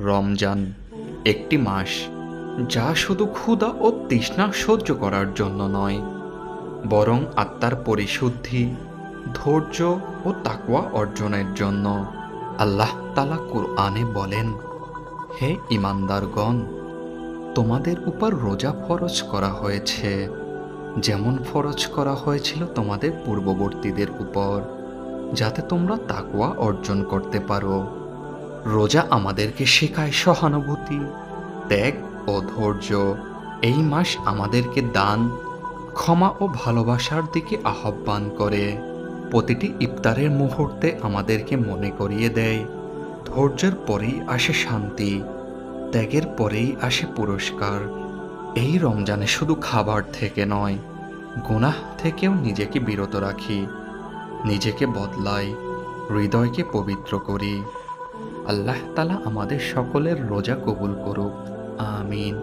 রমজান একটি মাস যা শুধু ক্ষুধা ও তৃষ্ণা সহ্য করার জন্য নয়, বরং আত্মার পরিশুদ্ধি, ধৈর্য ও তাকওয়া অর্জনের জন্য। আল্লাহ তাআলা কুরআনে বলেন, হে ঈমানদারগণ, তোমাদের উপর রোজা ফরজ করা হয়েছে, যেমন ফরজ করা হয়েছিল তোমাদের পূর্ববর্তীদের উপর, যাতে তোমরা তাকওয়া অর্জন করতে পারো। রোজা আমাদেরকে শেখায় সহানুভূতি, ত্যাগ ও ধৈর্য। এই মাস আমাদেরকে দান, ক্ষমা ও ভালোবাসার দিকে আহ্বান করে। প্রতিটি ইফতারের মুহূর্তে আমাদেরকে মনে করিয়ে দেয়, ধৈর্যের পরেই আসে শান্তি, ত্যাগের পরেই আসে পুরস্কার। এই রমজানে শুধু খাবার থেকে নয়, গুনাহ থেকেও নিজেকে বিরত রাখি, নিজেকে বদলাই, হৃদয়কে পবিত্র করি। আল্লাহ তাআলা আমাদের সকলের রোজা কবুল করুক। আমিন।